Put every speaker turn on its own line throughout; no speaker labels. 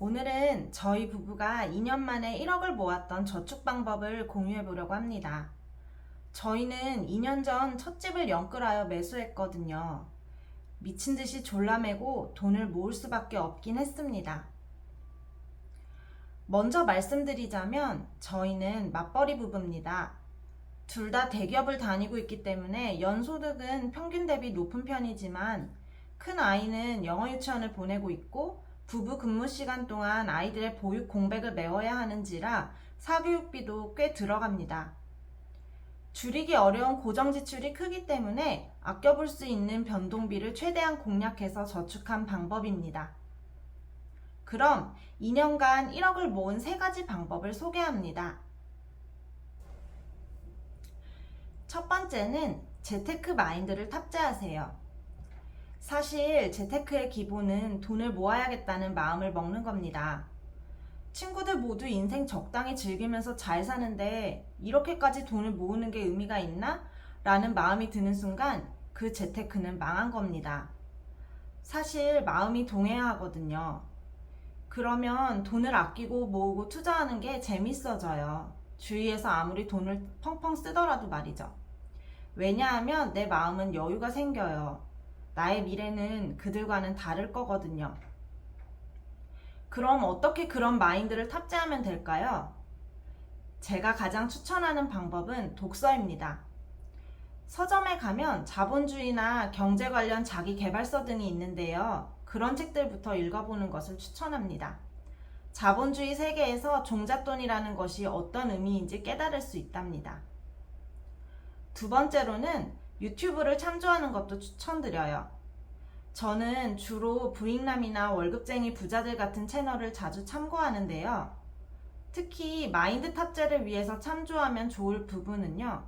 오늘은 저희 부부가 2년 만에 1억을 모았던 저축 방법을 공유해 보려고 합니다. 저희는 2년 전 첫 집을 연끌하여 매수했거든요. 미친 듯이 졸라매고 돈을 모을 수밖에 없긴 했습니다. 먼저 말씀드리자면 저희는 맞벌이 부부입니다. 둘 다 대기업을 다니고 있기 때문에 연소득은 평균 대비 높은 편이지만 큰 아이는 영어 유치원을 보내고 있고 부부 근무 시간 동안 아이들의 보육 공백을 메워야 하는지라 사교육비도 꽤 들어갑니다. 줄이기 어려운 고정 지출이 크기 때문에 아껴볼 수 있는 변동비를 최대한 공략해서 저축한 방법입니다. 그럼 2년간 1억을 모은 3가지 방법을 소개합니다. 첫 번째는 재테크 마인드를 탑재하세요. 사실 재테크의 기본은 돈을 모아야겠다는 마음을 먹는 겁니다. 친구들 모두 인생 적당히 즐기면서 잘 사는데 이렇게까지 돈을 모으는 게 의미가 있나? 라는 마음이 드는 순간 그 재테크는 망한 겁니다. 사실 마음이 동해야 하거든요. 그러면 돈을 아끼고 모으고 투자하는 게 재밌어져요. 주위에서 아무리 돈을 펑펑 쓰더라도 말이죠. 왜냐하면 내 마음은 여유가 생겨요. 나의 미래는 그들과는 다를 거거든요. 그럼 어떻게 그런 마인드를 탑재하면 될까요? 제가 가장 추천하는 방법은 독서입니다. 서점에 가면 자본주의나 경제 관련 자기계발서 등이 있는데요. 그런 책들부터 읽어보는 것을 추천합니다. 자본주의 세계에서 종잣돈이라는 것이 어떤 의미인지 깨달을 수 있답니다. 두 번째로는 유튜브를 참조하는 것도 추천드려요. 저는 주로 부익남이나 월급쟁이 부자들 같은 채널을 자주 참고하는데요. 특히 마인드 탑재를 위해서 참조하면 좋을 부분은요.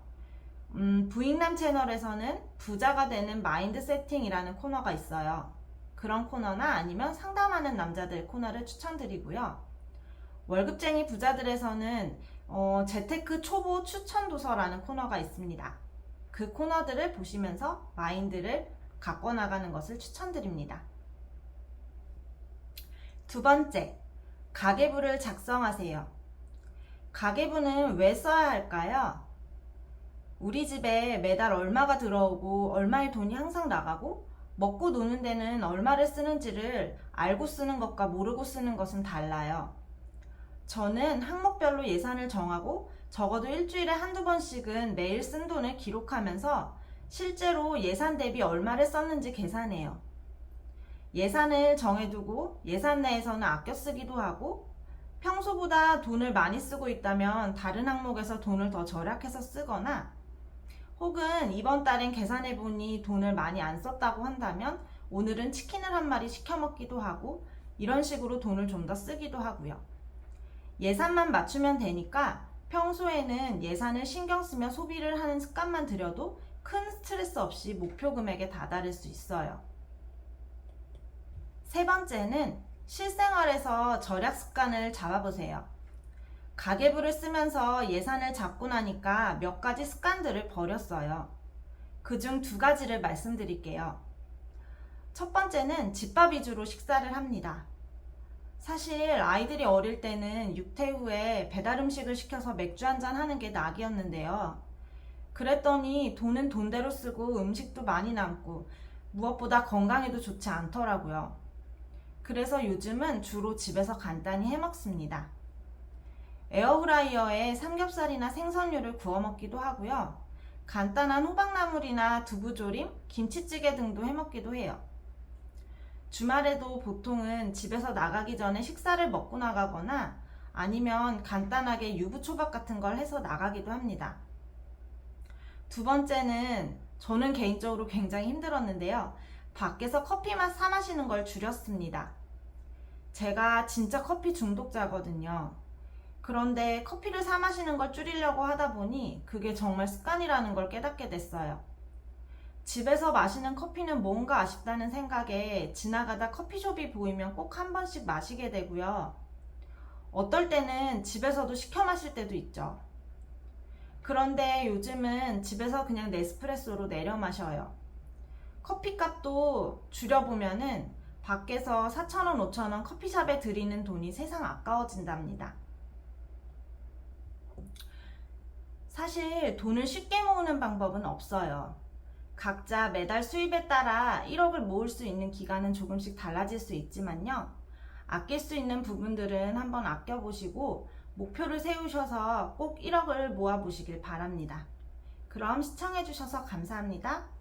부익남 채널에서는 부자가 되는 마인드 세팅이라는 코너가 있어요. 그런 코너나 아니면 상담하는 남자들 코너를 추천드리고요. 월급쟁이 부자들에서는 재테크 초보 추천 도서라는 코너가 있습니다. 그 코너들을 보시면서 마인드를 갖고 나가는 것을 추천드립니다. 두 번째, 가계부를 작성하세요. 가계부는 왜 써야 할까요? 우리 집에 매달 얼마가 들어오고 얼마의 돈이 항상 나가고 먹고 노는 데는 얼마를 쓰는지를 알고 쓰는 것과 모르고 쓰는 것은 달라요. 저는 항목별로 예산을 정하고 적어도 일주일에 한두 번씩은 매일 쓴 돈을 기록하면서 실제로 예산 대비 얼마를 썼는지 계산해요. 예산을 정해두고 예산 내에서는 아껴 쓰기도 하고 평소보다 돈을 많이 쓰고 있다면 다른 항목에서 돈을 더 절약해서 쓰거나 혹은 이번 달엔 계산해보니 돈을 많이 안 썼다고 한다면 오늘은 치킨을 한 마리 시켜 먹기도 하고 이런 식으로 돈을 좀 더 쓰기도 하고요. 예산만 맞추면 되니까 평소에는 예산을 신경 쓰며 소비를 하는 습관만 들여도 큰 스트레스 없이 목표 금액에 다다를 수 있어요. 세 번째는 실생활에서 절약 습관을 잡아보세요. 가계부를 쓰면서 예산을 잡고 나니까 몇 가지 습관들을 버렸어요. 그중 2가지를 말씀드릴게요. 첫 번째는 집밥 위주로 식사를 합니다. 사실 아이들이 어릴 때는 육퇴 후에 배달 음식을 시켜서 맥주 한잔 하는 게 낙이었는데요. 그랬더니 돈은 돈대로 쓰고 음식도 많이 남고 무엇보다 건강에도 좋지 않더라고요. 그래서 요즘은 주로 집에서 간단히 해 먹습니다. 에어프라이어에 삼겹살이나 생선류를 구워 먹기도 하고요. 간단한 호박나물이나 두부조림, 김치찌개 등도 해 먹기도 해요. 주말에도 보통은 집에서 나가기 전에 식사를 먹고 나가거나 아니면 간단하게 유부초밥 같은 걸 해서 나가기도 합니다. 두 번째는 저는 개인적으로 굉장히 힘들었는데요. 밖에서 커피만 사 마시는 걸 줄였습니다. 제가 진짜 커피 중독자거든요. 그런데 커피를 사 마시는 걸 줄이려고 하다 보니 그게 정말 습관이라는 걸 깨닫게 됐어요. 집에서 마시는 커피는 뭔가 아쉽다는 생각에 지나가다 커피숍이 보이면 꼭 한 번씩 마시게 되고요. 어떨 때는 집에서도 시켜 마실 때도 있죠. 그런데 요즘은 집에서 그냥 네스프레소로 내려 마셔요. 커피값도 줄여보면은 밖에서 4,000원, 5,000원 커피숍에 들이는 돈이 세상 아까워진답니다. 사실 돈을 쉽게 모으는 방법은 없어요. 각자 매달 수입에 따라 1억을 모을 수 있는 기간은 조금씩 달라질 수 있지만요. 아낄 수 있는 부분들은 한번 아껴보시고 목표를 세우셔서 꼭 1억을 모아보시길 바랍니다. 그럼 시청해주셔서 감사합니다.